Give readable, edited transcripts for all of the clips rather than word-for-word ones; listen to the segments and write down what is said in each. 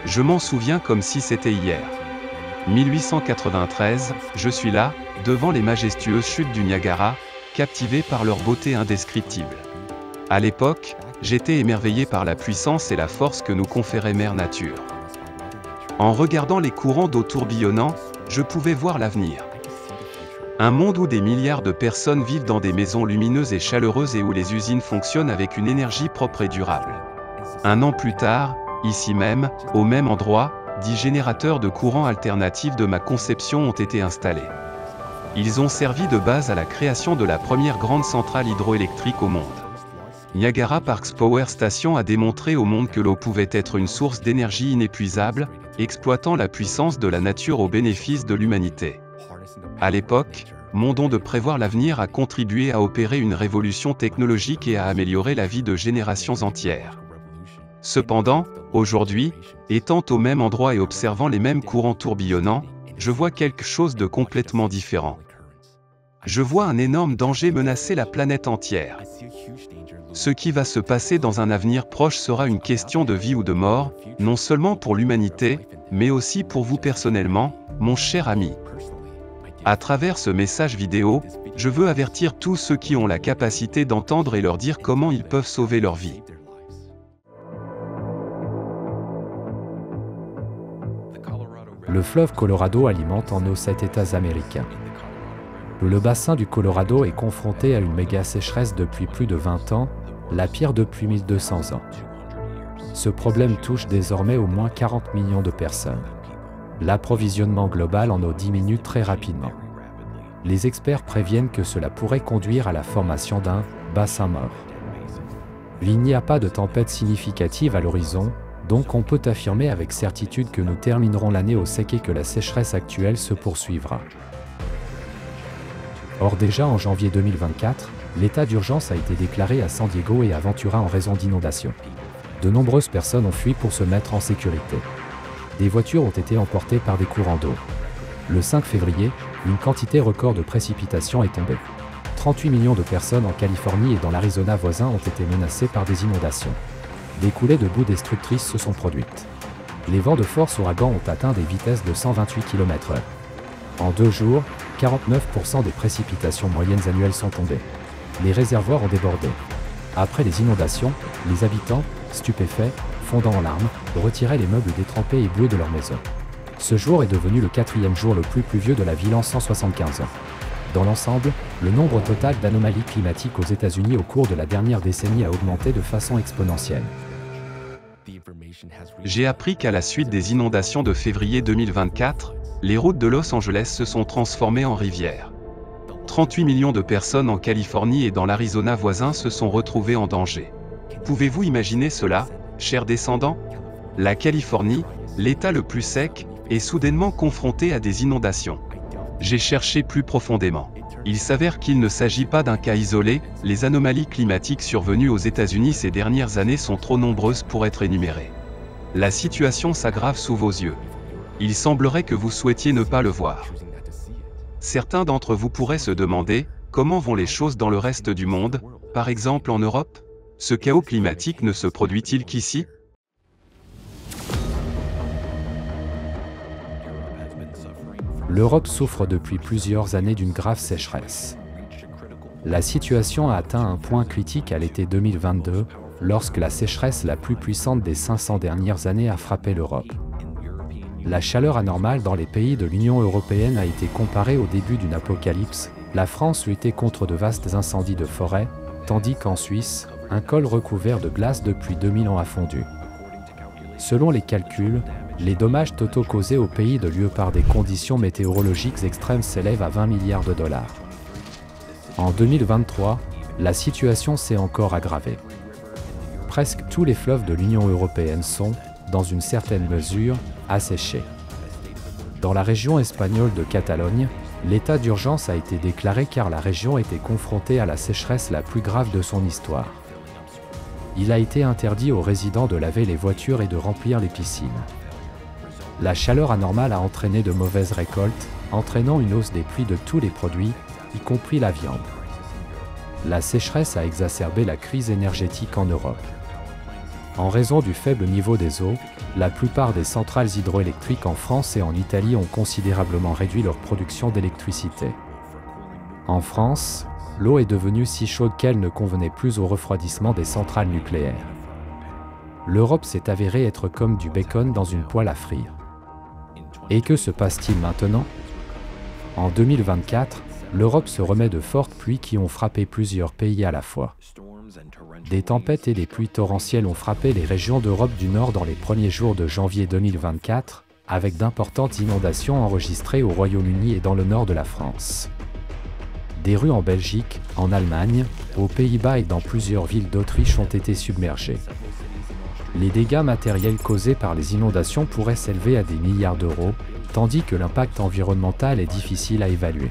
Je m'en souviens comme si c'était hier. 1893, je suis là, devant les majestueuses chutes du Niagara, captivé par leur beauté indescriptible. À l'époque, j'étais émerveillé par la puissance et la force que nous conférait Mère Nature. En regardant les courants d'eau tourbillonnants, je pouvais voir l'avenir. Un monde où des milliards de personnes vivent dans des maisons lumineuses et chaleureuses et où les usines fonctionnent avec une énergie propre et durable. Un an plus tard, ici même, au même endroit, 10 générateurs de courant alternatifs de ma conception ont été installés. Ils ont servi de base à la création de la première grande centrale hydroélectrique au monde. Niagara Parks Power Station a démontré au monde que l'eau pouvait être une source d'énergie inépuisable, exploitant la puissance de la nature au bénéfice de l'humanité. À l'époque, mon don de prévoir l'avenir a contribué à opérer une révolution technologique et à améliorer la vie de générations entières. Cependant, aujourd'hui, étant au même endroit et observant les mêmes courants tourbillonnants, je vois quelque chose de complètement différent. Je vois un énorme danger menacer la planète entière. Ce qui va se passer dans un avenir proche sera une question de vie ou de mort, non seulement pour l'humanité, mais aussi pour vous personnellement, mon cher ami. À travers ce message vidéo, je veux avertir tous ceux qui ont la capacité d'entendre et leur dire comment ils peuvent sauver leur vie. Le fleuve Colorado alimente en eau 7 États américains. Le bassin du Colorado est confronté à une méga sécheresse depuis plus de 20 ans, la pire depuis 1200 ans. Ce problème touche désormais au moins 40 millions de personnes. L'approvisionnement global en eau diminue très rapidement. Les experts préviennent que cela pourrait conduire à la formation d'un bassin mort. Il n'y a pas de tempête significative à l'horizon, donc on peut affirmer avec certitude que nous terminerons l'année au sec et que la sécheresse actuelle se poursuivra. Or déjà en janvier 2024, l'état d'urgence a été déclaré à San Diego et à Ventura en raison d'inondations. De nombreuses personnes ont fui pour se mettre en sécurité. Des voitures ont été emportées par des courants d'eau. Le 5 février, une quantité record de précipitations est tombée. 38 millions de personnes en Californie et dans l'Arizona voisin ont été menacées par des inondations. Des coulées de boue destructrices se sont produites. Les vents de force ouragan ont atteint des vitesses de 128 km/h. En 2 jours, 49% des précipitations moyennes annuelles sont tombées. Les réservoirs ont débordé. Après les inondations, les habitants, stupéfaits, fondant en larmes, retiraient les meubles détrempés et boueux de leur maison. Ce jour est devenu le 4e jour le plus pluvieux de la ville en 175 ans. Dans l'ensemble, le nombre total d'anomalies climatiques aux États-Unis au cours de la dernière décennie a augmenté de façon exponentielle. J'ai appris qu'à la suite des inondations de février 2024, les routes de Los Angeles se sont transformées en rivières. 38 millions de personnes en Californie et dans l'Arizona voisin se sont retrouvées en danger. Pouvez-vous imaginer cela, chers descendants? La Californie, l'État le plus sec, est soudainement confronté à des inondations. J'ai cherché plus profondément. Il s'avère qu'il ne s'agit pas d'un cas isolé, les anomalies climatiques survenues aux États-Unis ces dernières années sont trop nombreuses pour être énumérées. La situation s'aggrave sous vos yeux. Il semblerait que vous souhaitiez ne pas le voir. Certains d'entre vous pourraient se demander, comment vont les choses dans le reste du monde, par exemple en Europe? Ce chaos climatique ne se produit-il qu'ici? L'Europe souffre depuis plusieurs années d'une grave sécheresse. La situation a atteint un point critique à l'été 2022, lorsque la sécheresse la plus puissante des 500 dernières années a frappé l'Europe. La chaleur anormale dans les pays de l'Union européenne a été comparée au début d'une apocalypse. La France luttait contre de vastes incendies de forêt, tandis qu'en Suisse, un col recouvert de glace depuis 2000 ans a fondu. Selon les calculs, les dommages totaux causés au pays de l'UE par des conditions météorologiques extrêmes s'élèvent à 20 milliards de dollars. En 2023, la situation s'est encore aggravée. Presque tous les fleuves de l'Union européenne sont, dans une certaine mesure, asséchés. Dans la région espagnole de Catalogne, l'état d'urgence a été déclaré car la région était confrontée à la sécheresse la plus grave de son histoire. Il a été interdit aux résidents de laver les voitures et de remplir les piscines. La chaleur anormale a entraîné de mauvaises récoltes, entraînant une hausse des prix de tous les produits, y compris la viande. La sécheresse a exacerbé la crise énergétique en Europe. En raison du faible niveau des eaux, la plupart des centrales hydroélectriques en France et en Italie ont considérablement réduit leur production d'électricité. En France, l'eau est devenue si chaude qu'elle ne convenait plus au refroidissement des centrales nucléaires. L'Europe s'est avérée être comme du bacon dans une poêle à frire. Et que se passe-t-il maintenant? En 2024, l'Europe se remet de fortes pluies qui ont frappé plusieurs pays à la fois. Des tempêtes et des pluies torrentielles ont frappé les régions d'Europe du Nord dans les premiers jours de janvier 2024, avec d'importantes inondations enregistrées au Royaume-Uni et dans le nord de la France. Des rues en Belgique, en Allemagne, aux Pays-Bas et dans plusieurs villes d'Autriche ont été submergées. Les dégâts matériels causés par les inondations pourraient s'élever à des milliards d'euros, tandis que l'impact environnemental est difficile à évaluer.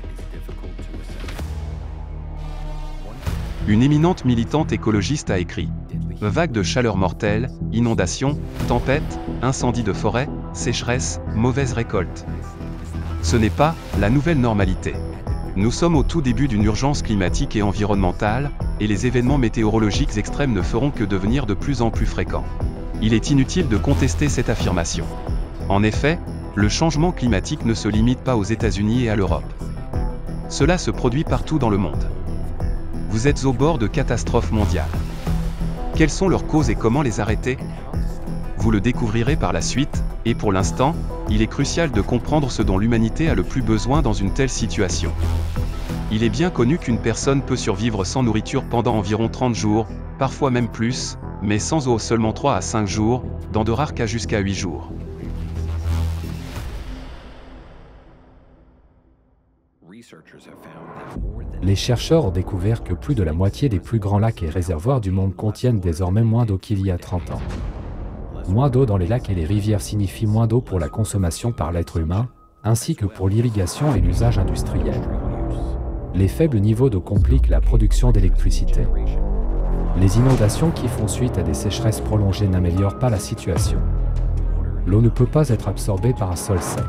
Une éminente militante écologiste a écrit « Vagues de chaleur mortelle, inondations, tempêtes, incendies de forêt, sécheresse, mauvaise récolte. Ce n'est pas la nouvelle normalité. Nous sommes au tout début d'une urgence climatique et environnementale, et les événements météorologiques extrêmes ne feront que devenir de plus en plus fréquents. Il est inutile de contester cette affirmation. En effet, le changement climatique ne se limite pas aux États-Unis et à l'Europe. Cela se produit partout dans le monde. Vous êtes au bord de catastrophes mondiales. Quelles sont leurs causes et comment les arrêter? Vous le découvrirez par la suite, et pour l'instant, il est crucial de comprendre ce dont l'humanité a le plus besoin dans une telle situation. Il est bien connu qu'une personne peut survivre sans nourriture pendant environ 30 jours, parfois même plus, mais sans eau seulement 3 à 5 jours, dans de rares cas jusqu'à 8 jours. Les chercheurs ont découvert que plus de la moitié des plus grands lacs et réservoirs du monde contiennent désormais moins d'eau qu'il y a 30 ans. Moins d'eau dans les lacs et les rivières signifie moins d'eau pour la consommation par l'être humain, ainsi que pour l'irrigation et l'usage industriel. Les faibles niveaux d'eau compliquent la production d'électricité. Les inondations qui font suite à des sécheresses prolongées n'améliorent pas la situation. L'eau ne peut pas être absorbée par un sol sec.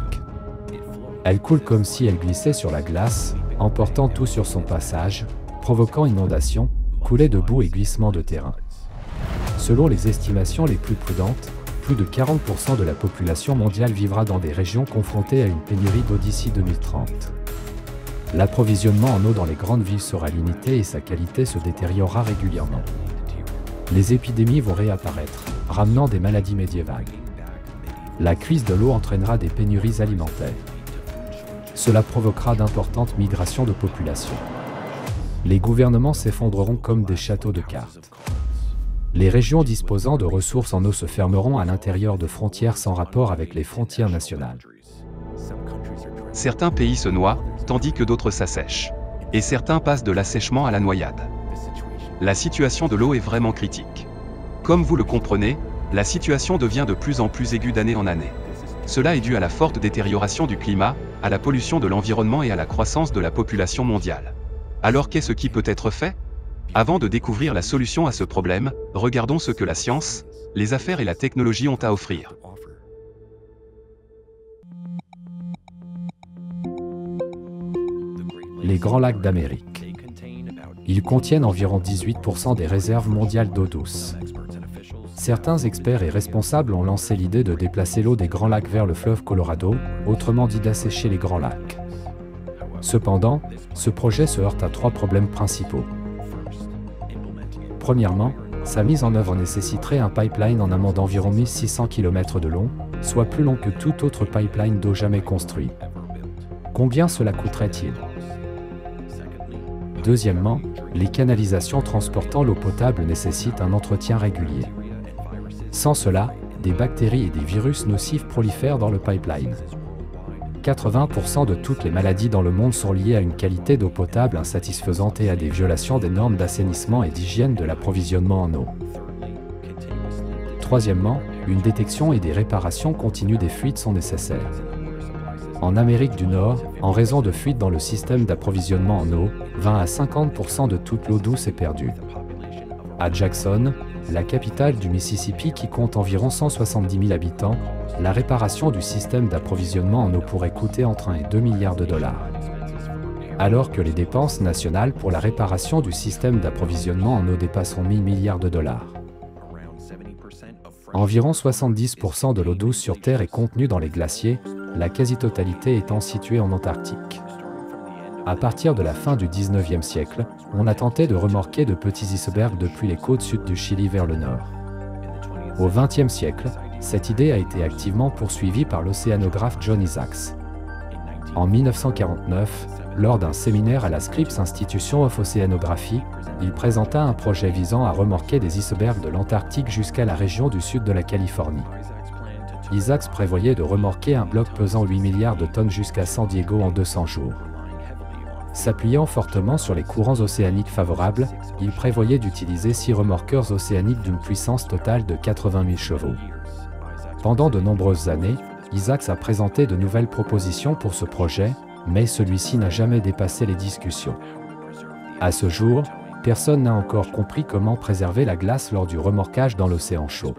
Elle coule comme si elle glissait sur la glace, emportant tout sur son passage, provoquant inondations, coulées de boue et glissements de terrain. Selon les estimations les plus prudentes, plus de 40% de la population mondiale vivra dans des régions confrontées à une pénurie d'eau d'ici 2030. L'approvisionnement en eau dans les grandes villes sera limité et sa qualité se détériorera régulièrement. Les épidémies vont réapparaître, ramenant des maladies médiévales. La crise de l'eau entraînera des pénuries alimentaires. Cela provoquera d'importantes migrations de population. Les gouvernements s'effondreront comme des châteaux de cartes. Les régions disposant de ressources en eau se fermeront à l'intérieur de frontières sans rapport avec les frontières nationales. Certains pays se noient, tandis que d'autres s'assèchent. Et certains passent de l'assèchement à la noyade. La situation de l'eau est vraiment critique. Comme vous le comprenez, la situation devient de plus en plus aiguë d'année en année. Cela est dû à la forte détérioration du climat, à la pollution de l'environnement et à la croissance de la population mondiale. Alors qu'est-ce qui peut être fait? Avant de découvrir la solution à ce problème, regardons ce que la science, les affaires et la technologie ont à offrir. Les grands lacs d'Amérique. Ils contiennent environ 18% des réserves mondiales d'eau douce. Certains experts et responsables ont lancé l'idée de déplacer l'eau des grands lacs vers le fleuve Colorado, autrement dit d'assécher les grands lacs. Cependant, ce projet se heurte à 3 problèmes principaux. Premièrement, sa mise en œuvre nécessiterait un pipeline en amont d'environ 1600 km de long, soit plus long que tout autre pipeline d'eau jamais construit. Combien cela coûterait-il? Deuxièmement, les canalisations transportant l'eau potable nécessitent un entretien régulier. Sans cela, des bactéries et des virus nocifs prolifèrent dans le pipeline. 80% de toutes les maladies dans le monde sont liées à une qualité d'eau potable insatisfaisante et à des violations des normes d'assainissement et d'hygiène de l'approvisionnement en eau. Troisièmement, une détection et des réparations continues des fuites sont nécessaires. En Amérique du Nord, en raison de fuites dans le système d'approvisionnement en eau, 20 à 50% de toute l'eau douce est perdue. À Jackson, la capitale du Mississippi qui compte environ 170 000 habitants, la réparation du système d'approvisionnement en eau pourrait coûter entre 1 et 2 milliards de dollars. Alors que les dépenses nationales pour la réparation du système d'approvisionnement en eau dépasseront 1000 milliards de dollars. Environ 70% de l'eau douce sur Terre est contenue dans les glaciers, la quasi-totalité étant située en Antarctique. À partir de la fin du 19e siècle, on a tenté de remorquer de petits icebergs depuis les côtes sud du Chili vers le nord. Au XXe siècle, cette idée a été activement poursuivie par l'océanographe John Isaacs. En 1949, lors d'un séminaire à la Scripps Institution of Oceanography, il présenta un projet visant à remorquer des icebergs de l'Antarctique jusqu'à la région du sud de la Californie. Isaacs prévoyait de remorquer un bloc pesant 8 milliards de tonnes jusqu'à San Diego en 200 jours. S'appuyant fortement sur les courants océaniques favorables, il prévoyait d'utiliser 6 remorqueurs océaniques d'une puissance totale de 80 000 chevaux. Pendant de nombreuses années, Isaacs a présenté de nouvelles propositions pour ce projet, mais celui-ci n'a jamais dépassé les discussions. À ce jour, personne n'a encore compris comment préserver la glace lors du remorquage dans l'océan chaud.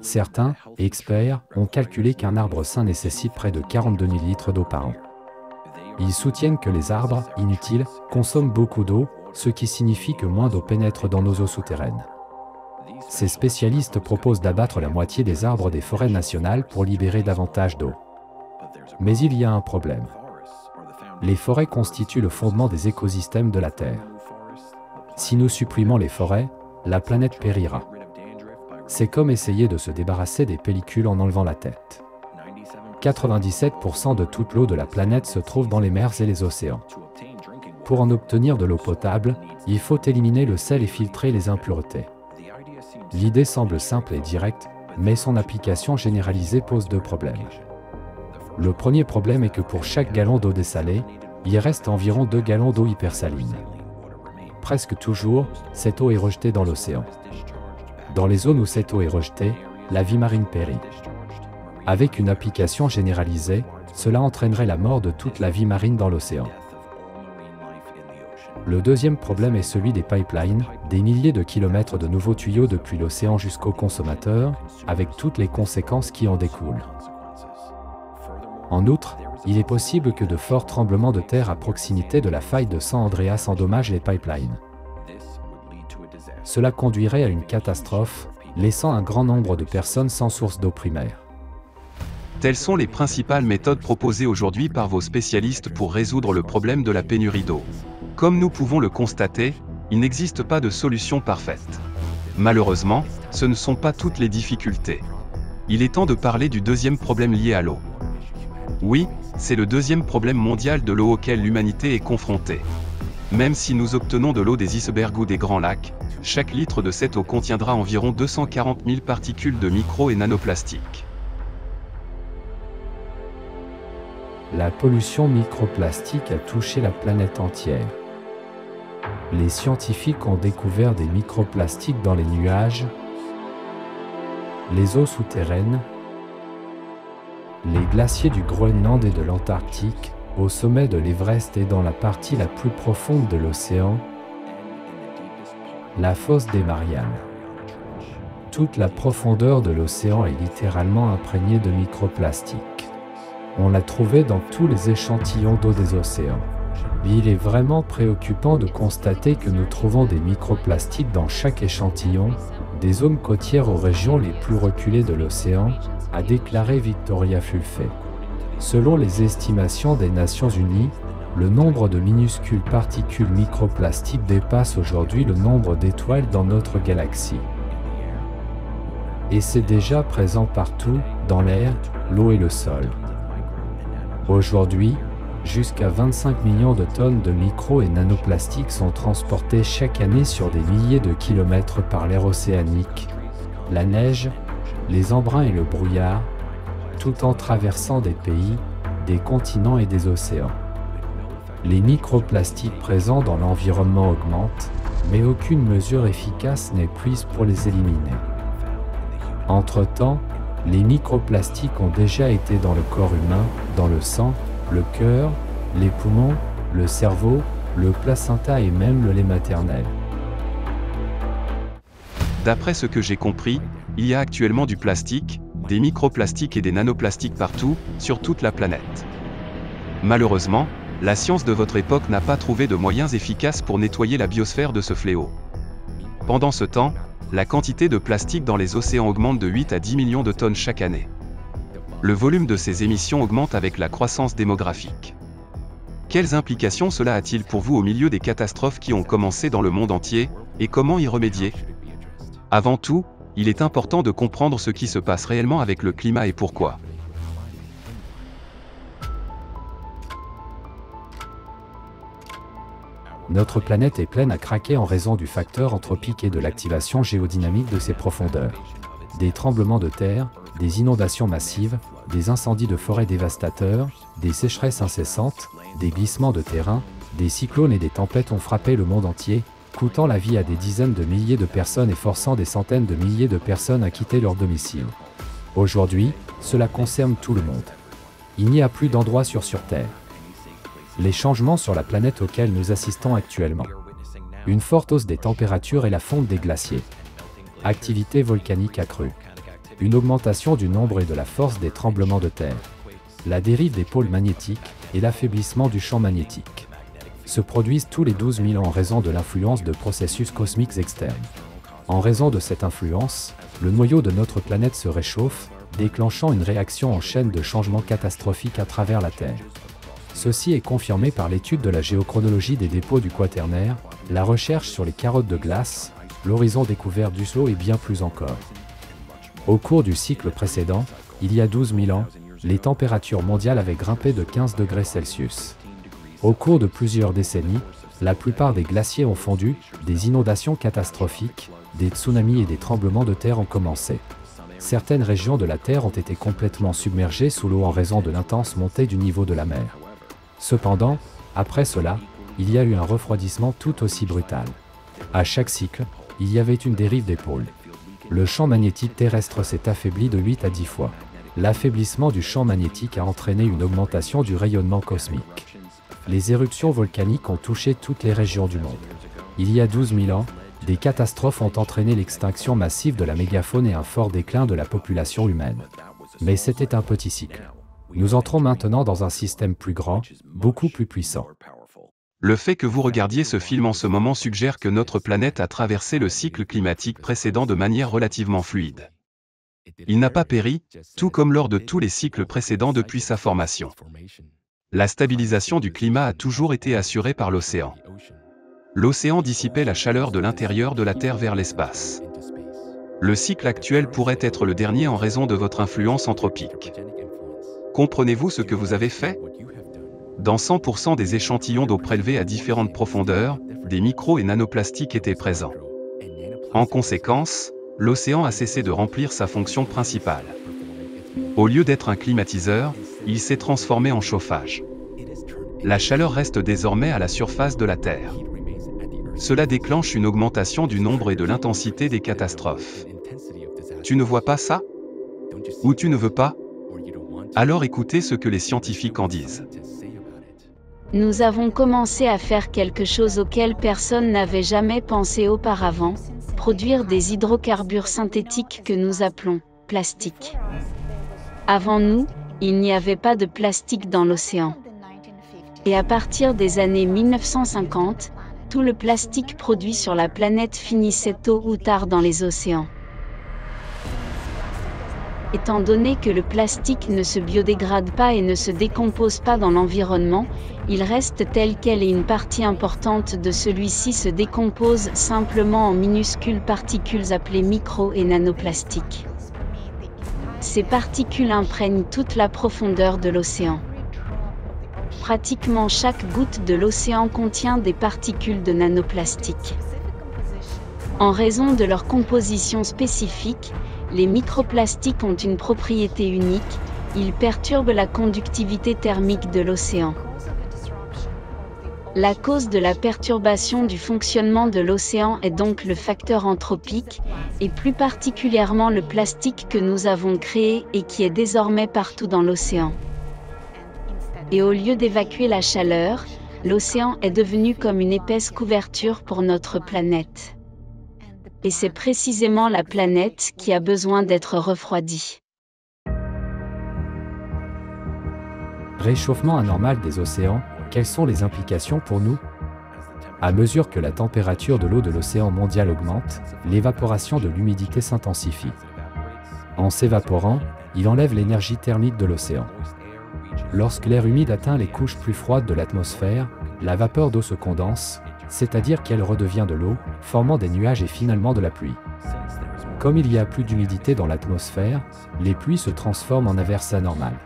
Certains, experts, ont calculé qu'un arbre sain nécessite près de 42 000 litres d'eau par an. Ils soutiennent que les arbres, inutiles, consomment beaucoup d'eau, ce qui signifie que moins d'eau pénètre dans nos eaux souterraines. Ces spécialistes proposent d'abattre la moitié des arbres des forêts nationales pour libérer davantage d'eau. Mais il y a un problème. Les forêts constituent le fondement des écosystèmes de la Terre. Si nous supprimons les forêts, la planète périra. C'est comme essayer de se débarrasser des pellicules en enlevant la tête. 97% de toute l'eau de la planète se trouve dans les mers et les océans. Pour en obtenir de l'eau potable, il faut éliminer le sel et filtrer les impuretés. L'idée semble simple et directe, mais son application généralisée pose 2 problèmes. Le premier problème est que pour chaque gallon d'eau dessalée, il reste environ 2 gallons d'eau hypersaline. Presque toujours, cette eau est rejetée dans l'océan. Dans les zones où cette eau est rejetée, la vie marine périt. Avec une application généralisée, cela entraînerait la mort de toute la vie marine dans l'océan. Le deuxième problème est celui des pipelines, des milliers de kilomètres de nouveaux tuyaux depuis l'océan jusqu'au consommateur, avec toutes les conséquences qui en découlent. En outre, il est possible que de forts tremblements de terre à proximité de la faille de San Andreas endommagent les pipelines. Cela conduirait à une catastrophe, laissant un grand nombre de personnes sans source d'eau primaire. Telles sont les principales méthodes proposées aujourd'hui par vos spécialistes pour résoudre le problème de la pénurie d'eau. Comme nous pouvons le constater, il n'existe pas de solution parfaite. Malheureusement, ce ne sont pas toutes les difficultés. Il est temps de parler du deuxième problème lié à l'eau. Oui, c'est le deuxième problème mondial de l'eau auquel l'humanité est confrontée. Même si nous obtenons de l'eau des icebergs ou des grands lacs, chaque litre de cette eau contiendra environ 240 000 particules de micro- et nanoplastiques. La pollution microplastique a touché la planète entière. Les scientifiques ont découvert des microplastiques dans les nuages, les eaux souterraines, les glaciers du Groenland et de l'Antarctique, au sommet de l'Everest et dans la partie la plus profonde de l'océan, la fosse des Mariannes. Toute la profondeur de l'océan est littéralement imprégnée de microplastiques. On l'a trouvé dans tous les échantillons d'eau des océans. Il est vraiment préoccupant de constater que nous trouvons des microplastiques dans chaque échantillon, des zones côtières aux régions les plus reculées de l'océan, a déclaré Victoria Fulfé. Selon les estimations des Nations Unies, le nombre de minuscules particules microplastiques dépasse aujourd'hui le nombre d'étoiles dans notre galaxie. Et c'est déjà présent partout, dans l'air, l'eau et le sol. Aujourd'hui, jusqu'à 25 millions de tonnes de micro- et nanoplastiques sont transportés chaque année sur des milliers de kilomètres par l'air océanique, la neige, les embruns et le brouillard, tout en traversant des pays, des continents et des océans. Les microplastiques présents dans l'environnement augmentent, mais aucune mesure efficace n'est prise pour les éliminer. Entre-temps, les microplastiques ont déjà été dans le corps humain, dans le sang, le cœur, les poumons, le cerveau, le placenta et même le lait maternel. D'après ce que j'ai compris, il y a actuellement du plastique, des microplastiques et des nanoplastiques partout, sur toute la planète. Malheureusement, la science de votre époque n'a pas trouvé de moyens efficaces pour nettoyer la biosphère de ce fléau. Pendant ce temps, La quantité de plastique dans les océans augmente de 8 à 10 millions de tonnes chaque année. Le volume de ces émissions augmente avec la croissance démographique. Quelles implications cela a-t-il pour vous au milieu des catastrophes qui ont commencé dans le monde entier, et comment y remédier? Avant tout, il est important de comprendre ce qui se passe réellement avec le climat et pourquoi. Notre planète est pleine à craquer en raison du facteur anthropique et de l'activation géodynamique de ses profondeurs. Des tremblements de terre, des inondations massives, des incendies de forêt dévastateurs, des sécheresses incessantes, des glissements de terrain, des cyclones et des tempêtes ont frappé le monde entier, coûtant la vie à des dizaines de milliers de personnes et forçant des centaines de milliers de personnes à quitter leur domicile. Aujourd'hui, cela concerne tout le monde. Il n'y a plus d'endroit sûr sur Terre. Les changements sur la planète auxquels nous assistons actuellement. Une forte hausse des températures et la fonte des glaciers. Activité volcanique accrue. Une augmentation du nombre et de la force des tremblements de terre. La dérive des pôles magnétiques et l'affaiblissement du champ magnétique se produisent tous les 12 000 ans en raison de l'influence de processus cosmiques externes. En raison de cette influence, le noyau de notre planète se réchauffe, déclenchant une réaction en chaîne de changements catastrophiques à travers la Terre. Ceci est confirmé par l'étude de la géochronologie des dépôts du Quaternaire, la recherche sur les carottes de glace, l'horizon découvert du Slow et bien plus encore. Au cours du cycle précédent, il y a 12 000 ans, les températures mondiales avaient grimpé de 15 degrés Celsius. Au cours de plusieurs décennies, la plupart des glaciers ont fondu, des inondations catastrophiques, des tsunamis et des tremblements de terre ont commencé. Certaines régions de la Terre ont été complètement submergées sous l'eau en raison de l'intense montée du niveau de la mer. Cependant, après cela, il y a eu un refroidissement tout aussi brutal. À chaque cycle, il y avait une dérive des pôles. Le champ magnétique terrestre s'est affaibli de 8 à 10 fois. L'affaiblissement du champ magnétique a entraîné une augmentation du rayonnement cosmique. Les éruptions volcaniques ont touché toutes les régions du monde. Il y a 12 000 ans, des catastrophes ont entraîné l'extinction massive de la mégafaune et un fort déclin de la population humaine. Mais c'était un petit cycle. Nous entrons maintenant dans un système plus grand, beaucoup plus puissant. Le fait que vous regardiez ce film en ce moment suggère que notre planète a traversé le cycle climatique précédent de manière relativement fluide. Il n'a pas péri, tout comme lors de tous les cycles précédents depuis sa formation. La stabilisation du climat a toujours été assurée par l'océan. L'océan dissipait la chaleur de l'intérieur de la Terre vers l'espace. Le cycle actuel pourrait être le dernier en raison de votre influence anthropique. Comprenez-vous ce que vous avez fait? Dans 100% des échantillons d'eau prélevés à différentes profondeurs, des micro- et nanoplastiques étaient présents. En conséquence, l'océan a cessé de remplir sa fonction principale. Au lieu d'être un climatiseur, il s'est transformé en chauffage. La chaleur reste désormais à la surface de la Terre. Cela déclenche une augmentation du nombre et de l'intensité des catastrophes. Tu ne vois pas ça? Ou tu ne veux pas? Alors écoutez ce que les scientifiques en disent. Nous avons commencé à faire quelque chose auquel personne n'avait jamais pensé auparavant, produire des hydrocarbures synthétiques que nous appelons plastique. Avant nous, il n'y avait pas de plastique dans l'océan. Et à partir des années 1950, tout le plastique produit sur la planète finissait tôt ou tard dans les océans. Étant donné que le plastique ne se biodégrade pas et ne se décompose pas dans l'environnement, il reste tel quel et une partie importante de celui-ci se décompose simplement en minuscules particules appelées micro- et nanoplastiques. Ces particules imprègnent toute la profondeur de l'océan. Pratiquement chaque goutte de l'océan contient des particules de nanoplastiques. En raison de leur composition spécifique, les microplastiques ont une propriété unique, ils perturbent la conductivité thermique de l'océan. La cause de la perturbation du fonctionnement de l'océan est donc le facteur anthropique, et plus particulièrement le plastique que nous avons créé et qui est désormais partout dans l'océan. Et au lieu d'évacuer la chaleur, l'océan est devenu comme une épaisse couverture pour notre planète. Et c'est précisément la planète qui a besoin d'être refroidie. Réchauffement anormal des océans, quelles sont les implications pour nous? À mesure que la température de l'eau de l'océan mondial augmente, l'évaporation de l'humidité s'intensifie. En s'évaporant, il enlève l'énergie thermique de l'océan. Lorsque l'air humide atteint les couches plus froides de l'atmosphère, la vapeur d'eau se condense, c'est-à-dire qu'elle redevient de l'eau, formant des nuages et finalement de la pluie. Comme il y a plus d'humidité dans l'atmosphère, les pluies se transforment en averses anormales.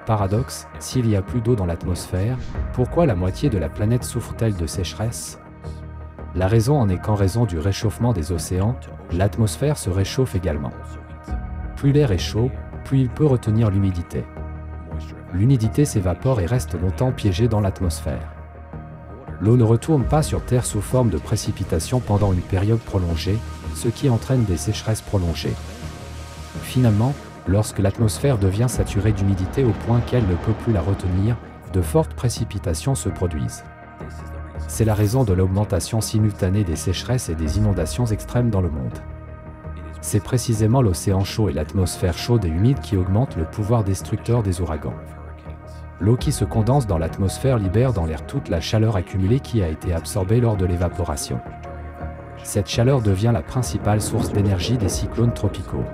Paradoxe, s'il y a plus d'eau dans l'atmosphère, pourquoi la moitié de la planète souffre-t-elle de sécheresse? La raison en est qu'en raison du réchauffement des océans, l'atmosphère se réchauffe également. Plus l'air est chaud, plus il peut retenir l'humidité. L'humidité s'évapore et reste longtemps piégée dans l'atmosphère. L'eau ne retourne pas sur Terre sous forme de précipitations pendant une période prolongée, ce qui entraîne des sécheresses prolongées. Finalement, lorsque l'atmosphère devient saturée d'humidité au point qu'elle ne peut plus la retenir, de fortes précipitations se produisent. C'est la raison de l'augmentation simultanée des sécheresses et des inondations extrêmes dans le monde. C'est précisément l'océan chaud et l'atmosphère chaude et humide qui augmentent le pouvoir destructeur des ouragans. L'eau qui se condense dans l'atmosphère libère dans l'air toute la chaleur accumulée qui a été absorbée lors de l'évaporation. Cette chaleur devient la principale source d'énergie des cyclones tropicaux.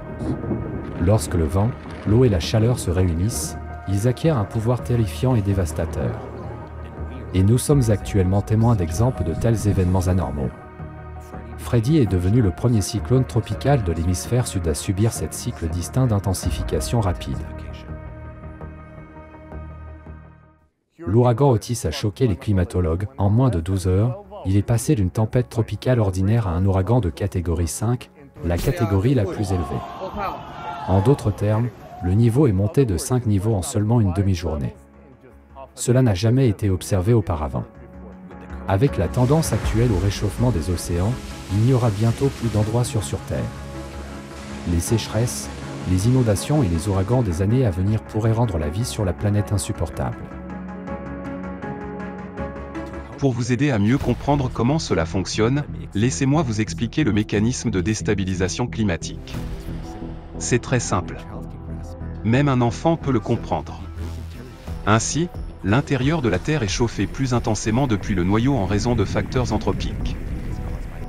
Lorsque le vent, l'eau et la chaleur se réunissent, ils acquièrent un pouvoir terrifiant et dévastateur. Et nous sommes actuellement témoins d'exemples de tels événements anormaux. Freddy est devenu le premier cyclone tropical de l'hémisphère sud à subir cette cycle distinct d'intensification rapide. L'ouragan Otis a choqué les climatologues. En moins de 12 heures, il est passé d'une tempête tropicale ordinaire à un ouragan de catégorie 5, la catégorie la plus élevée. En d'autres termes, le niveau est monté de 5 niveaux en seulement une demi-journée. Cela n'a jamais été observé auparavant. Avec la tendance actuelle au réchauffement des océans, il n'y aura bientôt plus d'endroits sûrs sur Terre. Les sécheresses, les inondations et les ouragans des années à venir pourraient rendre la vie sur la planète insupportable. Pour vous aider à mieux comprendre comment cela fonctionne, laissez-moi vous expliquer le mécanisme de déstabilisation climatique. C'est très simple. Même un enfant peut le comprendre. Ainsi, l'intérieur de la Terre est chauffé plus intensément depuis le noyau en raison de facteurs anthropiques.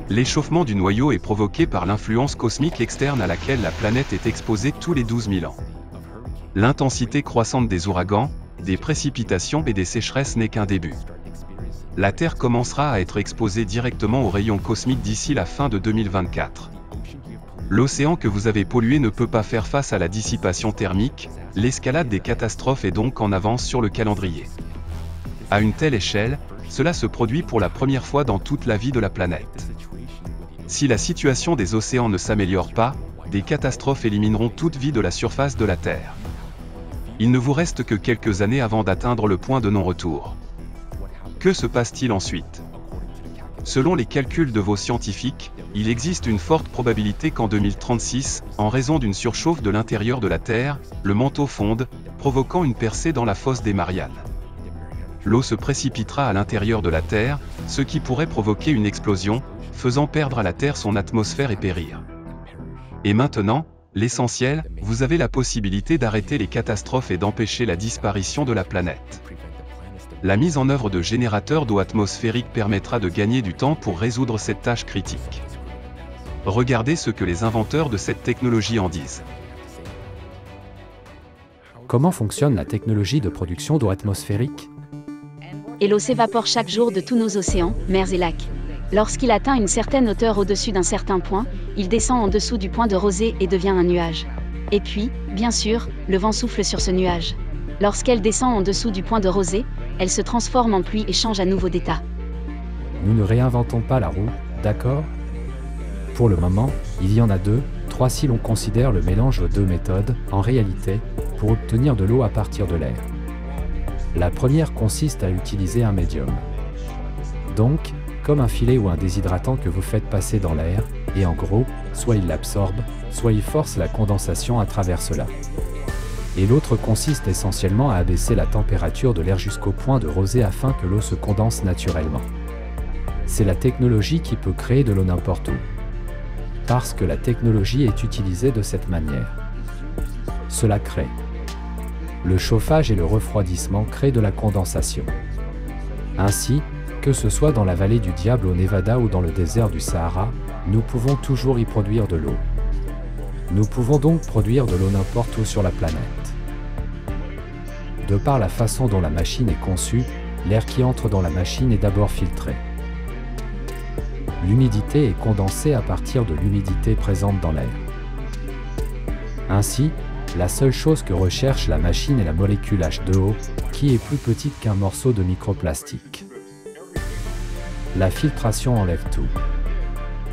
L'échauffement du noyau est provoqué par l'influence cosmique externe à laquelle la planète est exposée tous les 12 000 ans. L'intensité croissante des ouragans, des précipitations et des sécheresses n'est qu'un début. La Terre commencera à être exposée directement aux rayons cosmiques d'ici la fin de 2024. L'océan que vous avez pollué ne peut pas faire face à la dissipation thermique, l'escalade des catastrophes est donc en avance sur le calendrier. À une telle échelle, cela se produit pour la première fois dans toute la vie de la planète. Si la situation des océans ne s'améliore pas, des catastrophes élimineront toute vie de la surface de la Terre. Il ne vous reste que quelques années avant d'atteindre le point de non-retour. Que se passe-t-il ensuite? Selon les calculs de vos scientifiques, il existe une forte probabilité qu'en 2036, en raison d'une surchauffe de l'intérieur de la Terre, le manteau fonde, provoquant une percée dans la fosse des Mariannes. L'eau se précipitera à l'intérieur de la Terre, ce qui pourrait provoquer une explosion, faisant perdre à la Terre son atmosphère et périr. Et maintenant, l'essentiel, vous avez la possibilité d'arrêter les catastrophes et d'empêcher la disparition de la planète. La mise en œuvre de générateurs d'eau atmosphérique permettra de gagner du temps pour résoudre cette tâche critique. Regardez ce que les inventeurs de cette technologie en disent. Comment fonctionne la technologie de production d'eau atmosphérique? Et l'eau s'évapore chaque jour de tous nos océans, mers et lacs. Lorsqu'il atteint une certaine hauteur au-dessus d'un certain point, il descend en dessous du point de rosée et devient un nuage. Et puis, bien sûr, le vent souffle sur ce nuage. Lorsqu'elle descend en dessous du point de rosée, elle se transforme en pluie et change à nouveau d'état. Nous ne réinventons pas la roue, d'accord? Pour le moment, il y en a 2, 3 si l'on considère le mélange de 2 méthodes, en réalité, pour obtenir de l'eau à partir de l'air. La première consiste à utiliser un médium. Donc, comme un filet ou un déshydratant que vous faites passer dans l'air, et en gros, soit il l'absorbe, soit il force la condensation à travers cela. Et l'autre consiste essentiellement à abaisser la température de l'air jusqu'au point de rosée afin que l'eau se condense naturellement. C'est la technologie qui peut créer de l'eau n'importe où. Parce que la technologie est utilisée de cette manière. Cela crée. Le chauffage et le refroidissement créent de la condensation. Ainsi, Que ce soit dans la vallée du Diable au Nevada ou dans le désert du Sahara, nous pouvons toujours y produire de l'eau. Nous pouvons donc produire de l'eau n'importe où sur la planète. De par la façon dont la machine est conçue, l'air qui entre dans la machine est d'abord filtré. L'humidité est condensée à partir de l'humidité présente dans l'air. Ainsi, la seule chose que recherche la machine est la molécule H2O, qui est plus petite qu'un morceau de microplastique. La filtration enlève tout.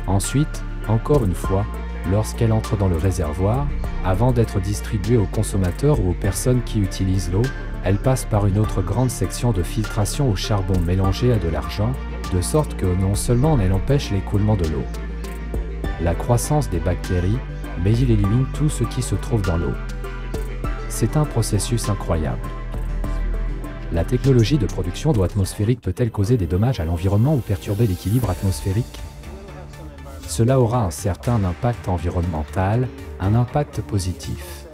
Ensuite, encore une fois, lorsqu'elle entre dans le réservoir, avant d'être distribuée aux consommateurs ou aux personnes qui utilisent l'eau, elle passe par une autre grande section de filtration au charbon mélangé à de l'argent, de sorte que non seulement elle empêche l'écoulement de l'eau, la croissance des bactéries, mais il élimine tout ce qui se trouve dans l'eau. C'est un processus incroyable. La technologie de production d'eau atmosphérique peut-elle causer des dommages à l'environnement ou perturber l'équilibre atmosphérique? Cela aura un certain impact environnemental, un impact positif.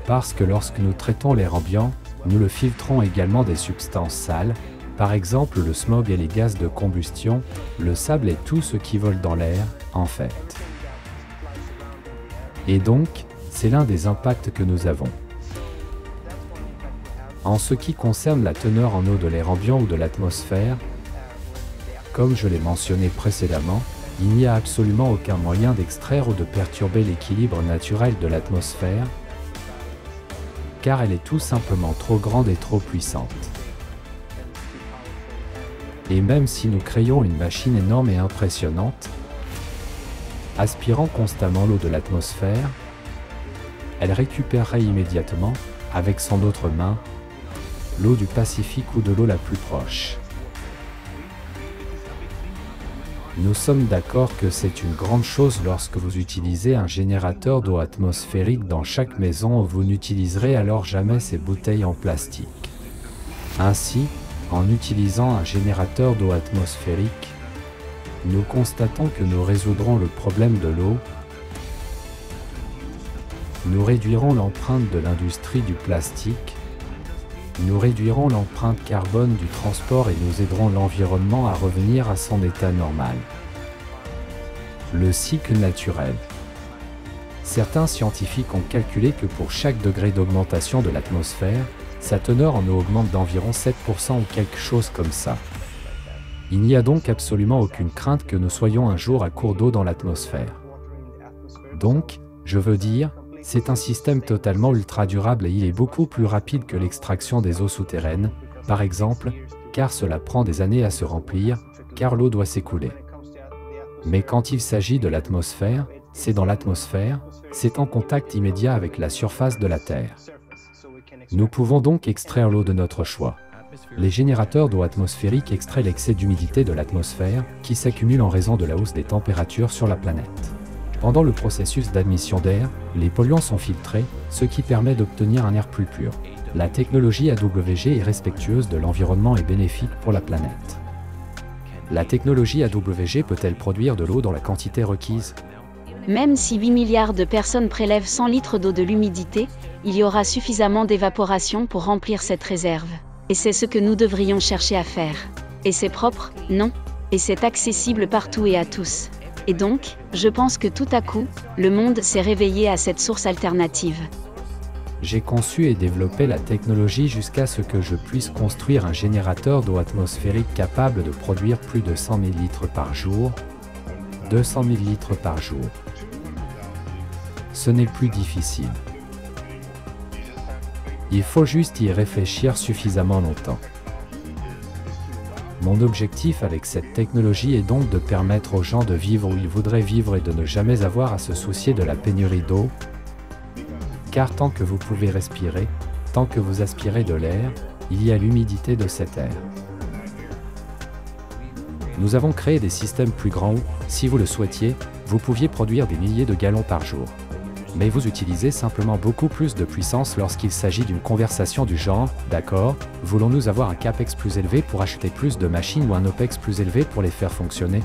Parce que lorsque nous traitons l'air ambiant, nous le filtrons également des substances sales, par exemple le smog et les gaz de combustion, le sable et tout ce qui vole dans l'air, en fait. Et donc, c'est l'un des impacts que nous avons. En ce qui concerne la teneur en eau de l'air ambiant ou de l'atmosphère, comme je l'ai mentionné précédemment, il n'y a absolument aucun moyen d'extraire ou de perturber l'équilibre naturel de l'atmosphère, car elle est tout simplement trop grande et trop puissante. Et même si nous créions une machine énorme et impressionnante, aspirant constamment l'eau de l'atmosphère, elle récupérerait immédiatement, avec son autre main, l'eau du Pacifique ou de l'eau la plus proche. Nous sommes d'accord que c'est une grande chose lorsque vous utilisez un générateur d'eau atmosphérique dans chaque maison où vous n'utiliserez alors jamais ces bouteilles en plastique. Ainsi, en utilisant un générateur d'eau atmosphérique, nous constatons que nous résoudrons le problème de l'eau, nous réduirons l'empreinte de l'industrie du plastique, nous réduirons l'empreinte carbone du transport et nous aiderons l'environnement à revenir à son état normal. Le cycle naturel. Certains scientifiques ont calculé que pour chaque degré d'augmentation de l'atmosphère, sa teneur en eau augmente d'environ 7% ou quelque chose comme ça. Il n'y a donc absolument aucune crainte que nous soyons un jour à court d'eau dans l'atmosphère. Donc, je veux dire, c'est un système totalement ultra durable et il est beaucoup plus rapide que l'extraction des eaux souterraines, par exemple, car cela prend des années à se remplir, car l'eau doit s'écouler. Mais quand il s'agit de l'atmosphère, c'est dans l'atmosphère, c'est en contact immédiat avec la surface de la Terre. Nous pouvons donc extraire l'eau de notre choix. Les générateurs d'eau atmosphérique extraient l'excès d'humidité de l'atmosphère, qui s'accumule en raison de la hausse des températures sur la planète. Pendant le processus d'admission d'air, les polluants sont filtrés, ce qui permet d'obtenir un air plus pur. La technologie AWG est respectueuse de l'environnement et bénéfique pour la planète. La technologie AWG peut-elle produire de l'eau dans la quantité requise? Même si 8 milliards de personnes prélèvent 100 litres d'eau de l'humidité, il y aura suffisamment d'évaporation pour remplir cette réserve. Et c'est ce que nous devrions chercher à faire. Et c'est propre? Non. Et c'est accessible partout et à tous. Et donc, je pense que tout à coup, le monde s'est réveillé à cette source alternative. J'ai conçu et développé la technologie jusqu'à ce que je puisse construire un générateur d'eau atmosphérique capable de produire plus de 100 000 litres par jour, 200 000 litres par jour. Ce n'est plus difficile. Il faut juste y réfléchir suffisamment longtemps. Mon objectif avec cette technologie est donc de permettre aux gens de vivre où ils voudraient vivre et de ne jamais avoir à se soucier de la pénurie d'eau, car tant que vous pouvez respirer, tant que vous aspirez de l'air, il y a l'humidité de cet air. Nous avons créé des systèmes plus grands où, si vous le souhaitiez, vous pouviez produire des milliers de gallons par jour. Mais vous utilisez simplement beaucoup plus de puissance lorsqu'il s'agit d'une conversation du genre « D'accord, voulons-nous avoir un CAPEX plus élevé pour acheter plus de machines ou un OPEX plus élevé pour les faire fonctionner ?»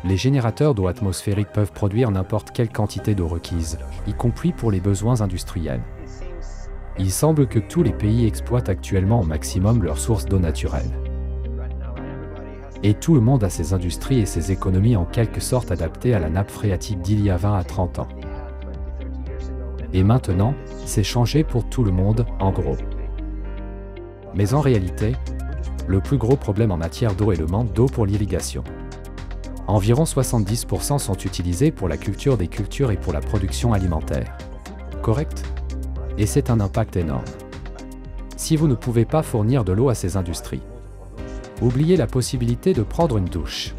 Les générateurs d'eau atmosphérique peuvent produire n'importe quelle quantité d'eau requise, y compris pour les besoins industriels. Il semble que tous les pays exploitent actuellement au maximum leurs sources d'eau naturelle. Et tout le monde a ses industries et ses économies en quelque sorte adaptées à la nappe phréatique d'il y a 20 à 30 ans. Et maintenant, c'est changé pour tout le monde, en gros. Mais en réalité, le plus gros problème en matière d'eau est le manque d'eau pour l'irrigation. Environ 70% sont utilisés pour la culture des cultures et pour la production alimentaire. Correct? Et c'est un impact énorme. Si vous ne pouvez pas fournir de l'eau à ces industries, oubliez la possibilité de prendre une douche.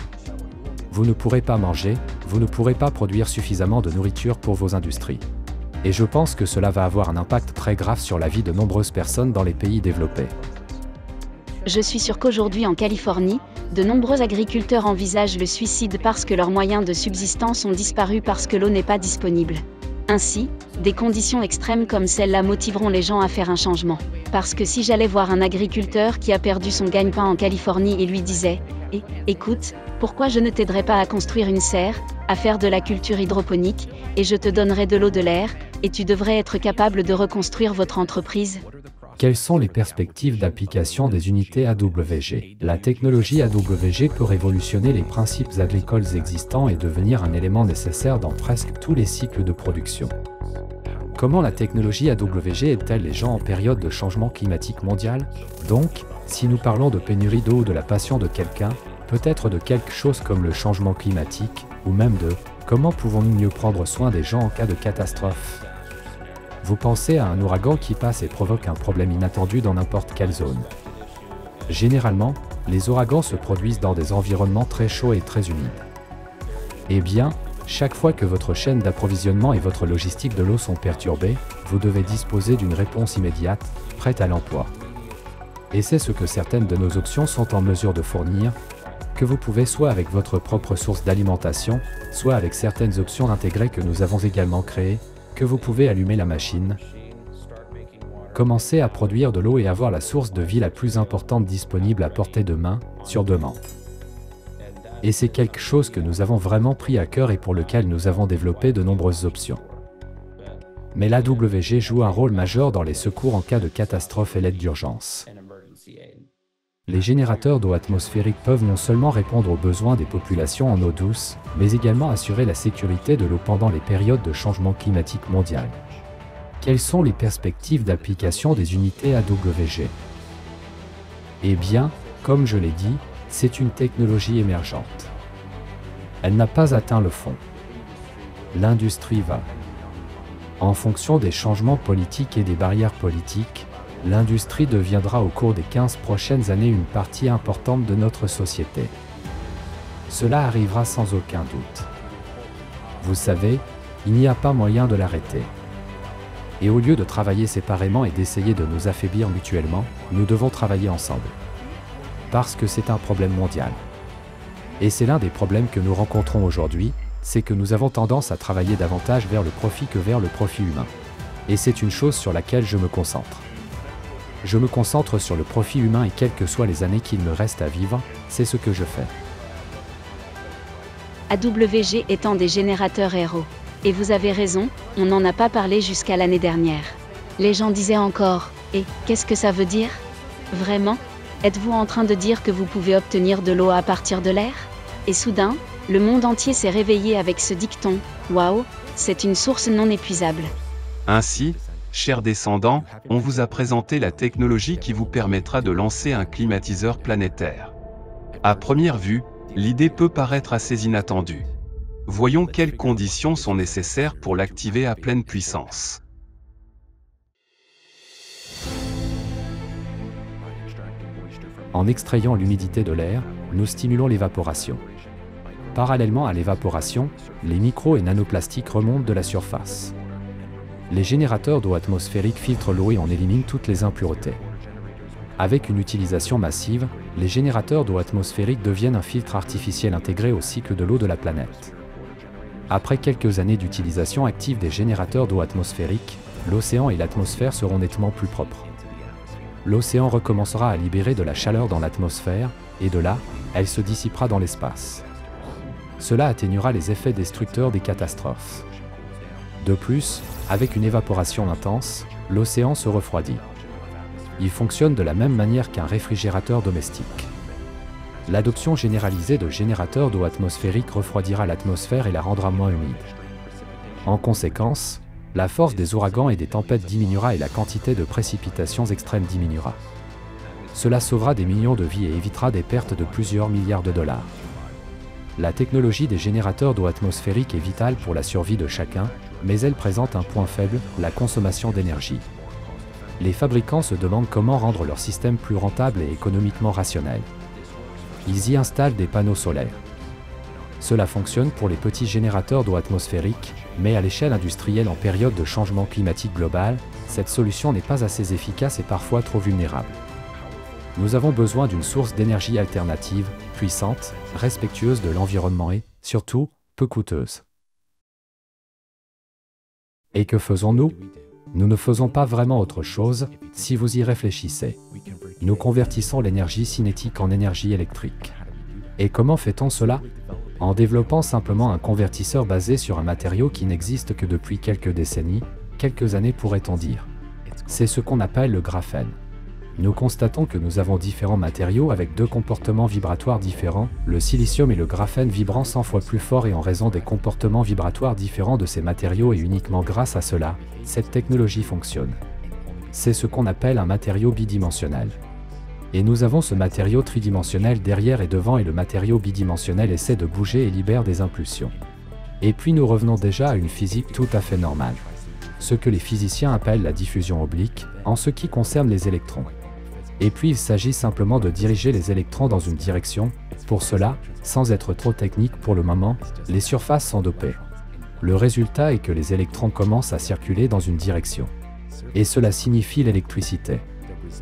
Vous ne pourrez pas manger, vous ne pourrez pas produire suffisamment de nourriture pour vos industries. Et je pense que cela va avoir un impact très grave sur la vie de nombreuses personnes dans les pays développés. Je suis sûr qu'aujourd'hui en Californie, de nombreux agriculteurs envisagent le suicide parce que leurs moyens de subsistance ont disparu parce que l'eau n'est pas disponible. Ainsi, des conditions extrêmes comme celle-là motiveront les gens à faire un changement. Parce que si j'allais voir un agriculteur qui a perdu son gagne-pain en Californie et lui disais « Écoute, pourquoi je ne t'aiderais pas à construire une serre, à faire de la culture hydroponique, et je te donnerai de l'eau de l'air, et tu devrais être capable de reconstruire votre entreprise ?» Quelles sont les perspectives d'application des unités AWG? La technologie AWG peut révolutionner les principes agricoles existants et devenir un élément nécessaire dans presque tous les cycles de production. Comment la technologie AWG aide-t-elle les gens en période de changement climatique mondial? Donc, si nous parlons de pénurie d'eau ou de la passion de quelqu'un, peut-être de quelque chose comme le changement climatique, ou même de « comment pouvons-nous mieux prendre soin des gens en cas de catastrophe ?» Vous pensez à un ouragan qui passe et provoque un problème inattendu dans n'importe quelle zone. Généralement, les ouragans se produisent dans des environnements très chauds et très humides. Eh bien, chaque fois que votre chaîne d'approvisionnement et votre logistique de l'eau sont perturbées, vous devez disposer d'une réponse immédiate, prête à l'emploi. Et c'est ce que certaines de nos options sont en mesure de fournir, que vous pouvez soit avec votre propre source d'alimentation, soit avec certaines options intégrées que nous avons également créées, que vous pouvez allumer la machine, commencer à produire de l'eau et avoir la source de vie la plus importante disponible à portée de main, sur demande. Et c'est quelque chose que nous avons vraiment pris à cœur et pour lequel nous avons développé de nombreuses options. Mais l'AWG joue un rôle majeur dans les secours en cas de catastrophe et l'aide d'urgence. Les générateurs d'eau atmosphérique peuvent non seulement répondre aux besoins des populations en eau douce, mais également assurer la sécurité de l'eau pendant les périodes de changement climatique mondial. Quelles sont les perspectives d'application des unités AWG? Eh bien, comme je l'ai dit, c'est une technologie émergente. Elle n'a pas atteint le fond. L'industrie va. En fonction des changements politiques et des barrières politiques, l'industrie deviendra au cours des 15 prochaines années une partie importante de notre société. Cela arrivera sans aucun doute. Vous savez, il n'y a pas moyen de l'arrêter. Et au lieu de travailler séparément et d'essayer de nous affaiblir mutuellement, nous devons travailler ensemble. Parce que c'est un problème mondial. Et c'est l'un des problèmes que nous rencontrons aujourd'hui, c'est que nous avons tendance à travailler davantage vers le profit que vers le profit humain. Et c'est une chose sur laquelle je me concentre. Je me concentre sur le profit humain et quelles que soient les années qu'il me reste à vivre, c'est ce que je fais. AWG étant des générateurs RO. Et vous avez raison, on n'en a pas parlé jusqu'à l'année dernière. Les gens disaient encore « Et, qu'est-ce que ça veut dire ?» Vraiment? Êtes-vous en train de dire que vous pouvez obtenir de l'eau à partir de l'air? Et soudain, le monde entier s'est réveillé avec ce dicton « Waouh, c'est une source non épuisable ». Ainsi, chers descendants, on vous a présenté la technologie qui vous permettra de lancer un climatiseur planétaire. À première vue, l'idée peut paraître assez inattendue. Voyons quelles conditions sont nécessaires pour l'activer à pleine puissance. En extrayant l'humidité de l'air, nous stimulons l'évaporation. Parallèlement à l'évaporation, les micro- et nanoplastiques remontent de la surface. Les générateurs d'eau atmosphérique filtrent l'eau et en éliminent toutes les impuretés. Avec une utilisation massive, les générateurs d'eau atmosphérique deviennent un filtre artificiel intégré au cycle de l'eau de la planète. Après quelques années d'utilisation active des générateurs d'eau atmosphérique, l'océan et l'atmosphère seront nettement plus propres. L'océan recommencera à libérer de la chaleur dans l'atmosphère, et de là, elle se dissipera dans l'espace. Cela atténuera les effets destructeurs des catastrophes. De plus, avec une évaporation intense, l'océan se refroidit. Il fonctionne de la même manière qu'un réfrigérateur domestique. L'adoption généralisée de générateurs d'eau atmosphérique refroidira l'atmosphère et la rendra moins humide. En conséquence, la force des ouragans et des tempêtes diminuera et la quantité de précipitations extrêmes diminuera. Cela sauvera des millions de vies et évitera des pertes de plusieurs milliards de dollars. La technologie des générateurs d'eau atmosphérique est vitale pour la survie de chacun, mais elle présente un point faible, la consommation d'énergie. Les fabricants se demandent comment rendre leur système plus rentable et économiquement rationnel. Ils y installent des panneaux solaires. Cela fonctionne pour les petits générateurs d'eau atmosphérique, mais à l'échelle industrielle en période de changement climatique global, cette solution n'est pas assez efficace et parfois trop vulnérable. Nous avons besoin d'une source d'énergie alternative, puissante, respectueuse de l'environnement et, surtout, peu coûteuse. Et que faisons-nous? Nous ne faisons pas vraiment autre chose, si vous y réfléchissez. Nous convertissons l'énergie cinétique en énergie électrique. Et comment fait-on cela? En développant simplement un convertisseur basé sur un matériau qui n'existe que depuis quelques décennies, quelques années pourrait-on dire. C'est ce qu'on appelle le graphène. Nous constatons que nous avons différents matériaux avec deux comportements vibratoires différents, le silicium et le graphène vibrant 100 fois plus fort et en raison des comportements vibratoires différents de ces matériaux et uniquement grâce à cela, cette technologie fonctionne. C'est ce qu'on appelle un matériau bidimensionnel. Et nous avons ce matériau tridimensionnel derrière et devant et le matériau bidimensionnel essaie de bouger et libère des impulsions. Et puis nous revenons déjà à une physique tout à fait normale. Ce que les physiciens appellent la diffusion oblique, en ce qui concerne les électrons. Et puis il s'agit simplement de diriger les électrons dans une direction. Pour cela, sans être trop technique pour le moment, les surfaces sont dopées. Le résultat est que les électrons commencent à circuler dans une direction. Et cela signifie l'électricité.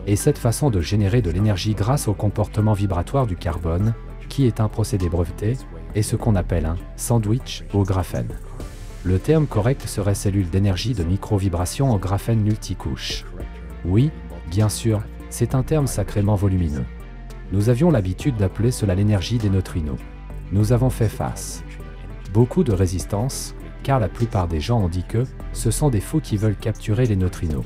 Et cette façon de générer de l'énergie grâce au comportement vibratoire du carbone, qui est un procédé breveté, est ce qu'on appelle un sandwich au graphène. Le terme correct serait cellule d'énergie de micro-vibration en graphène multicouche. Oui, bien sûr, c'est un terme sacrément volumineux. Nous avions l'habitude d'appeler cela l'énergie des neutrinos. Nous avons fait face. Beaucoup de résistance, car la plupart des gens ont dit que ce sont des fous qui veulent capturer les neutrinos.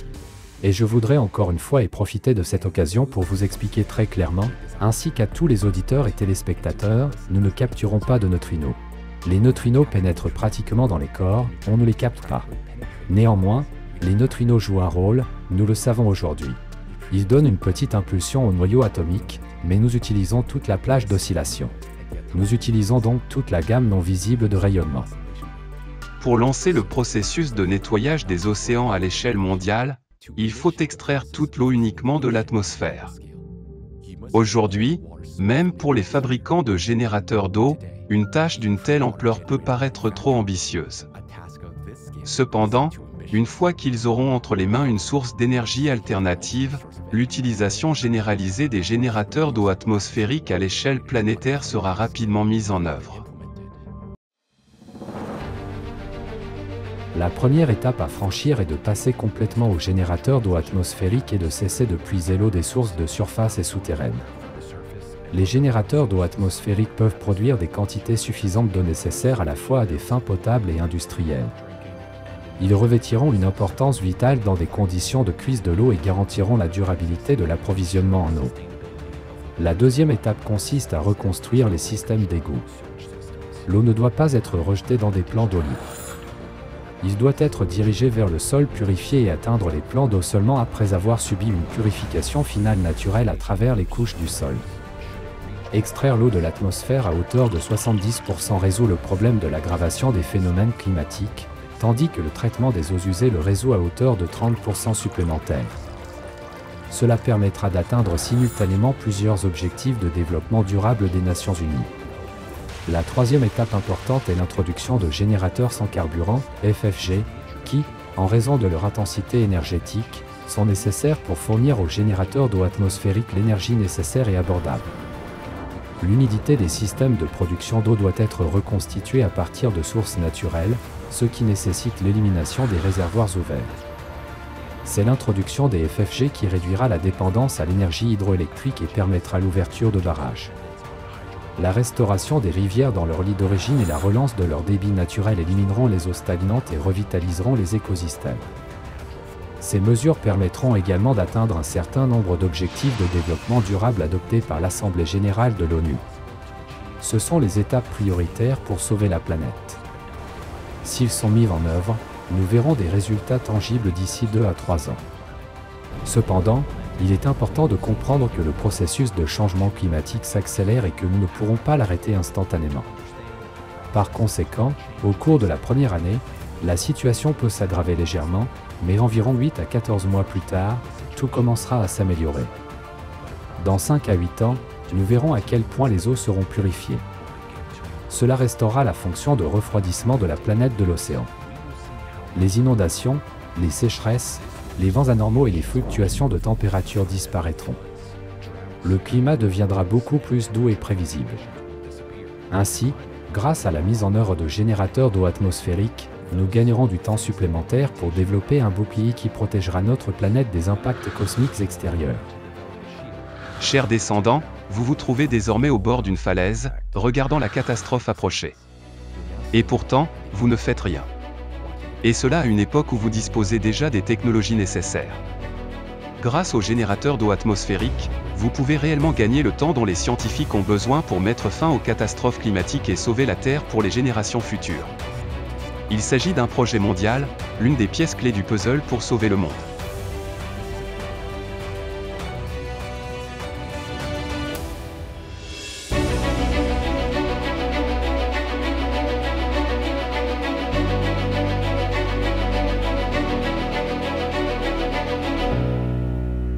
Et je voudrais encore une fois profiter de cette occasion pour vous expliquer très clairement, ainsi qu'à tous les auditeurs et téléspectateurs, nous ne capturons pas de neutrinos. Les neutrinos pénètrent pratiquement dans les corps, on ne les capte pas. Néanmoins, les neutrinos jouent un rôle, nous le savons aujourd'hui. Ils donnent une petite impulsion au noyau atomique, mais nous utilisons toute la plage d'oscillation. Nous utilisons donc toute la gamme non visible de rayonnement. Pour lancer le processus de nettoyage des océans à l'échelle mondiale, il faut extraire toute l'eau uniquement de l'atmosphère. Aujourd'hui, même pour les fabricants de générateurs d'eau, une tâche d'une telle ampleur peut paraître trop ambitieuse. Cependant, une fois qu'ils auront entre les mains une source d'énergie alternative, l'utilisation généralisée des générateurs d'eau atmosphérique à l'échelle planétaire sera rapidement mise en œuvre. La première étape à franchir est de passer complètement aux générateurs d'eau atmosphérique et de cesser de puiser l'eau des sources de surface et souterraines. Les générateurs d'eau atmosphérique peuvent produire des quantités suffisantes d'eau nécessaires à la fois à des fins potables et industrielles. Ils revêtiront une importance vitale dans des conditions de crise de l'eau et garantiront la durabilité de l'approvisionnement en eau. La deuxième étape consiste à reconstruire les systèmes d'égouts. L'eau ne doit pas être rejetée dans des plans d'eau libres. Il doit être dirigé vers le sol purifié et atteindre les plans d'eau seulement après avoir subi une purification finale naturelle à travers les couches du sol. Extraire l'eau de l'atmosphère à hauteur de 70% résout le problème de l'aggravation des phénomènes climatiques, tandis que le traitement des eaux usées le résout à hauteur de 30% supplémentaires. Cela permettra d'atteindre simultanément plusieurs objectifs de développement durable des Nations Unies. La troisième étape importante est l'introduction de générateurs sans carburant, FFG, qui, en raison de leur intensité énergétique, sont nécessaires pour fournir aux générateurs d'eau atmosphérique l'énergie nécessaire et abordable. L'humidité des systèmes de production d'eau doit être reconstituée à partir de sources naturelles, ce qui nécessite l'élimination des réservoirs ouverts. C'est l'introduction des FFG qui réduira la dépendance à l'énergie hydroélectrique et permettra l'ouverture de barrages. La restauration des rivières dans leur lit d'origine et la relance de leur débit naturel élimineront les eaux stagnantes et revitaliseront les écosystèmes. Ces mesures permettront également d'atteindre un certain nombre d'objectifs de développement durable adoptés par l'Assemblée générale de l'ONU. Ce sont les étapes prioritaires pour sauver la planète. S'ils sont mis en œuvre, nous verrons des résultats tangibles d'ici 2 à 3 ans. Cependant, il est important de comprendre que le processus de changement climatique s'accélère et que nous ne pourrons pas l'arrêter instantanément. Par conséquent, au cours de la première année, la situation peut s'aggraver légèrement, mais environ 8 à 14 mois plus tard, tout commencera à s'améliorer. Dans 5 à 8 ans, nous verrons à quel point les eaux seront purifiées. Cela restaurera la fonction de refroidissement de la planète de l'océan. Les inondations, les sécheresses, les vents anormaux et les fluctuations de température disparaîtront. Le climat deviendra beaucoup plus doux et prévisible. Ainsi, grâce à la mise en œuvre de générateurs d'eau atmosphérique, nous gagnerons du temps supplémentaire pour développer un bouclier qui protégera notre planète des impacts cosmiques extérieurs. Chers descendants, vous vous trouvez désormais au bord d'une falaise, regardant la catastrophe approcher. Et pourtant, vous ne faites rien. Et cela à une époque où vous disposez déjà des technologies nécessaires. Grâce aux générateurs d'eau atmosphérique, vous pouvez réellement gagner le temps dont les scientifiques ont besoin pour mettre fin aux catastrophes climatiques et sauver la Terre pour les générations futures. Il s'agit d'un projet mondial, l'une des pièces clés du puzzle pour sauver le monde.